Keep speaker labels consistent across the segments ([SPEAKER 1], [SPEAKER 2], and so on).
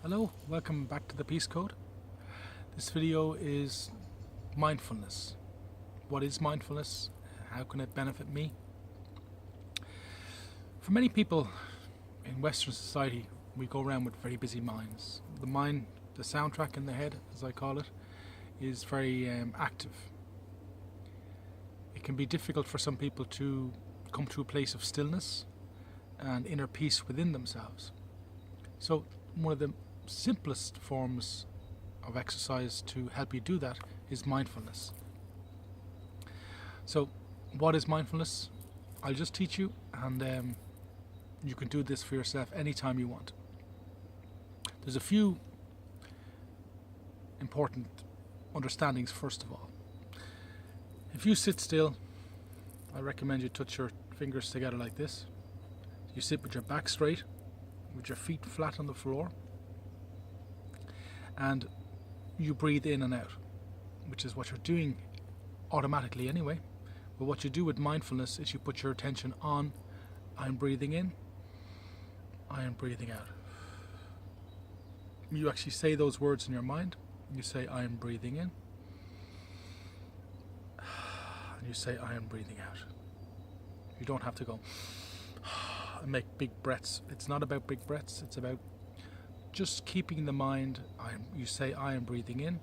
[SPEAKER 1] Hello, welcome back to the Peace Code. This video is mindfulness. What is mindfulness? How can it benefit me? For many people in Western society, we go around with very busy minds. The mind, the soundtrack in the head, as I call it, is very active. It can be difficult for some people to come to a place of stillness and inner peace within themselves. So one of the simplest forms of exercise to help you do that is mindfulness. So what is mindfulness? I'll just teach you, and you can do this for yourself anytime you want. There's a few important understandings. First of all, if you sit still, I recommend you touch your fingers together like this. You sit with your back straight, with your feet flat on the floor, and you breathe in and out, which is what you're doing automatically anyway. But what you do with mindfulness is you put your attention on, I'm breathing in, I am breathing out. You actually say those words in your mind. You say, I am breathing in, and you say, I am breathing out. You don't have to go and make big breaths. It's not about big breaths. It's about just keeping the mind. You say, I am breathing in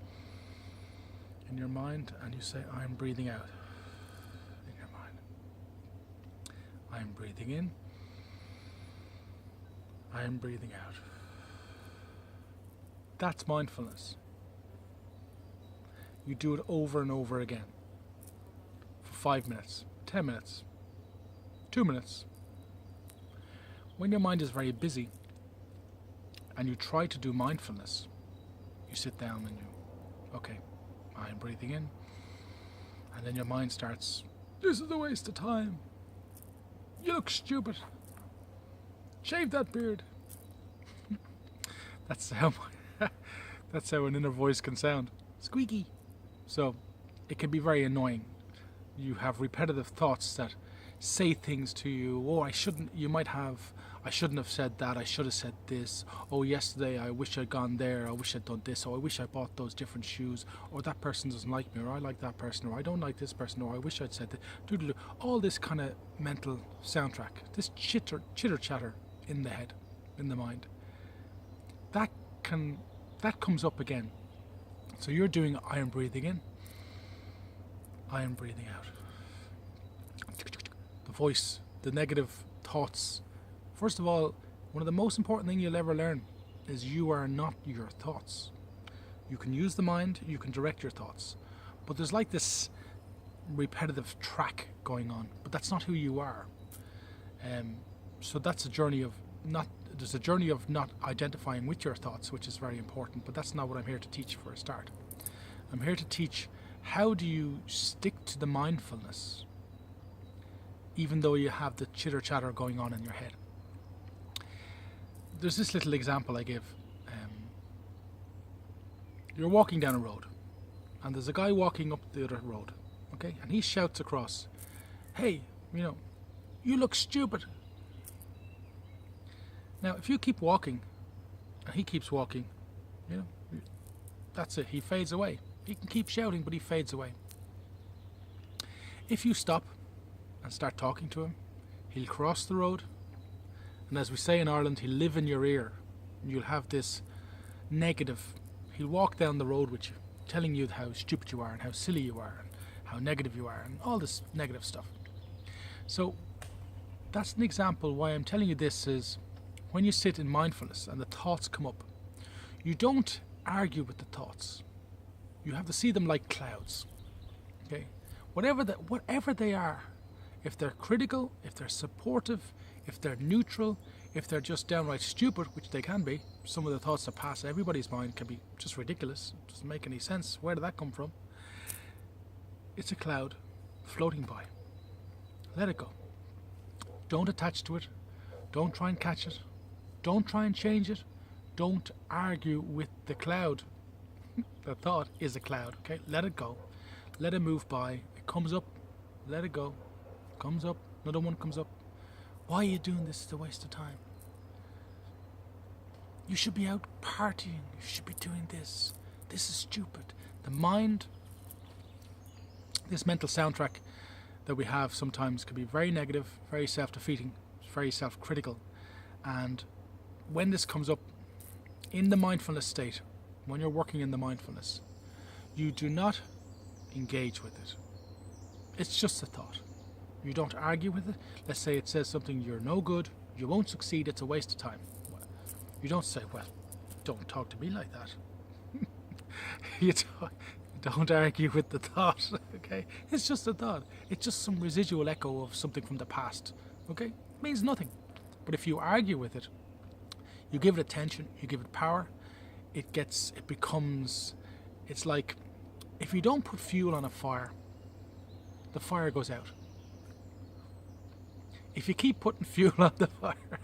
[SPEAKER 1] your mind, and you say, I am breathing out in your mind. I am breathing in, I am breathing out. That's mindfulness. You do it over and over again for 5 minutes, 10 minutes, 2 minutes. When your mind is very busy and you try to do mindfulness, you sit down and okay, I am breathing in, and then your mind starts, this is a waste of time, you look stupid, shave that beard. That's how an inner voice can sound, squeaky. So it can be very annoying. You have repetitive thoughts that say things to you. Oh, I shouldn't have said that, I should have said this. Oh, yesterday I wish I'd gone there, I wish I'd done this, or I wish I bought those different shoes, or that person doesn't like me, or I like that person, or I don't like this person, or I wish I'd said that. All this kind of mental soundtrack, this chitter chatter in the head, in the mind. That comes up again. So you're doing, I am breathing in, I am breathing out. The voice, the negative thoughts. First of all, one of the most important things you'll ever learn is you are not your thoughts. You can use the mind, you can direct your thoughts, but there's like this repetitive track going on, but that's not who you are. So that's a journey of not identifying with your thoughts, which is very important, but that's not what I'm here to teach for a start. I'm here to teach, how do you stick to the mindfulness even though you have the chitter chatter going on in your head. There's this little example I give. You're walking down a road and there's a guy walking up the other road, okay, and he shouts across, hey, you look stupid. Now if you keep walking and he keeps walking, that's it, he fades away. He can keep shouting, but he fades away. If you stop and start talking to him, he'll cross the road, and as we say in Ireland, he'll live in your ear, and you'll have this negative. He'll walk down the road with you, telling you how stupid you are and how silly you are and how negative you are and all this negative stuff. So that's an example. Why I'm telling you this is, when you sit in mindfulness and the thoughts come up, you don't argue with the thoughts. You have to see them like clouds. Okay, whatever they are, if they're critical, if they're supportive, if they're neutral, if they're just downright stupid, which they can be. Some of the thoughts that pass everybody's mind can be just ridiculous. It doesn't make any sense. Where did that come from? It's a cloud floating by. Let it go. Don't attach to it. Don't try and catch it. Don't try and change it. Don't argue with the cloud. The thought is a cloud, okay? Let it go. Let it move by. It comes up. Let it go. Comes up. Another one comes up. Why are you doing this? It's a waste of time. You should be out partying. You should be doing this. This is stupid. The mind, this mental soundtrack that we have sometimes can be very negative, very self-defeating, very self-critical. And when this comes up in the mindfulness state, when you're working in the mindfulness, you do not engage with it. It's just a thought. You don't argue with it. Let's say it says something, you're no good, you won't succeed, it's a waste of time. You don't say, well, don't talk to me like that. You don't argue with the thought, okay? It's just a thought. It's just some residual echo of something from the past, okay? It means nothing. But if you argue with it, you give it attention, you give it power, it's like, if you don't put fuel on a fire, the fire goes out. If you keep putting fuel on the fire,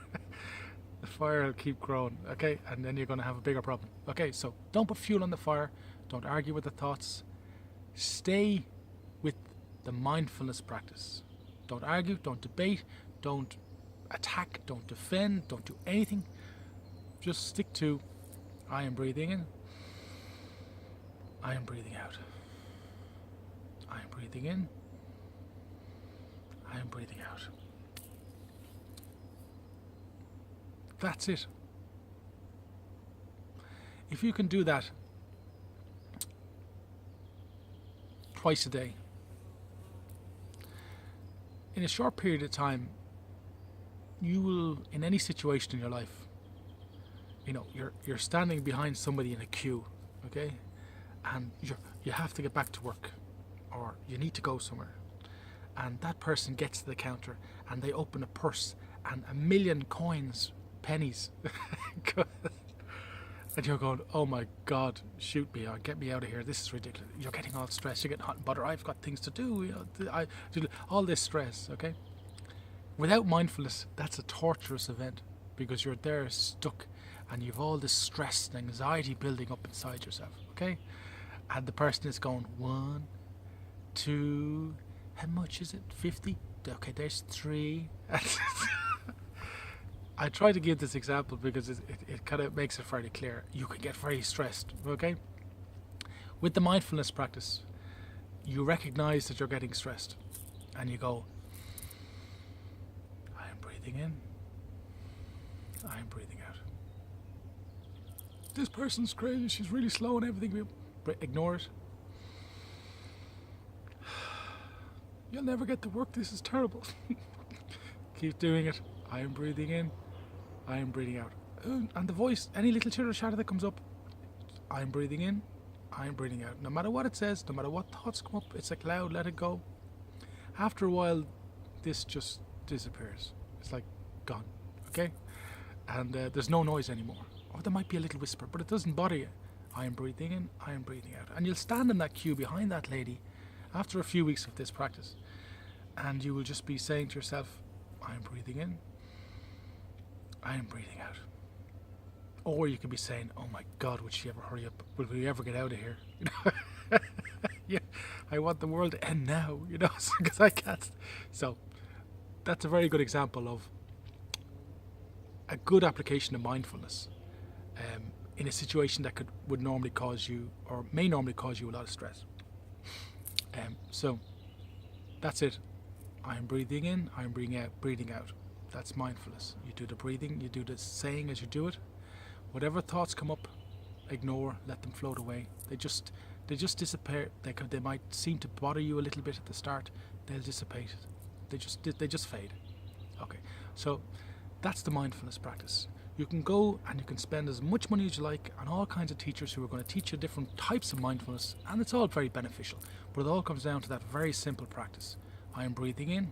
[SPEAKER 1] the fire will keep growing, okay? And then you're going to have a bigger problem. Okay, so don't put fuel on the fire. Don't argue with the thoughts. Stay with the mindfulness practice. Don't argue, don't debate, don't attack, don't defend, don't do anything. Just stick to, I am breathing in, I am breathing out. I am breathing in, I am breathing out. That's it. If you can do that twice a day, in a short period of time, you will, in any situation in your life, you're standing behind somebody in a queue, okay, and you have to get back to work, or you need to go somewhere, and that person gets to the counter and they open a purse and 1 million coins, pennies, and you're going, oh my God, shoot me, or get me out of here, this is ridiculous. You're getting all stressed, you're getting hot and bothered, I've got things to do, all this stress, okay? Without mindfulness, that's a torturous event, because you're there stuck and you've all this stress and anxiety building up inside yourself, okay? And the person is going, 1, 2, how much is it? 50? Okay, there's 3. I try to give this example because it kind of makes it fairly clear. You can get very stressed, okay? With the mindfulness practice, you recognize that you're getting stressed and you go, I am breathing in, I am breathing out. This person's crazy, she's really slow and everything. Ignore it. You'll never get to work, this is terrible. Keep doing it. I am breathing in, I am breathing out. And the voice, any little chitter chatter that comes up, I am breathing in, I am breathing out. No matter what it says, no matter what thoughts come up, it's like loud, let it go. After a while, this just disappears. It's like gone, okay? And there's no noise anymore. Or there might be a little whisper, but it doesn't bother you. I am breathing in, I am breathing out. And you'll stand in that queue behind that lady after a few weeks of this practice, and you will just be saying to yourself, I am breathing in, I am breathing out. Or you could be saying, oh my God, would she ever hurry up? Will we ever get out of here? Yeah, I want the world to end now, because I can't. So that's a very good example of a good application of mindfulness in a situation that would normally cause you, or may normally cause you, a lot of stress. So that's it. I am breathing in, I am breathing out. That's mindfulness. You do the breathing, you do the saying as you do it. Whatever thoughts come up, ignore, let them float away. They just disappear. They might seem to bother you a little bit at the start. They'll dissipate. They just fade. Okay, so that's the mindfulness practice. You can go and you can spend as much money as you like on all kinds of teachers who are going to teach you different types of mindfulness, and it's all very beneficial. But it all comes down to that very simple practice. I am breathing in,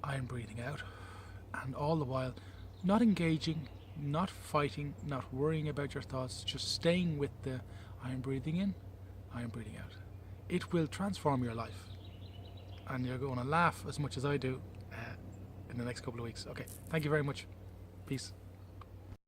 [SPEAKER 1] I am breathing out, and all the while not engaging, not fighting, not worrying about your thoughts, just staying with the I am breathing in, I am breathing out. It will transform your life, and you're going to laugh as much as I do in the next couple of weeks. Okay, thank you very much. Peace.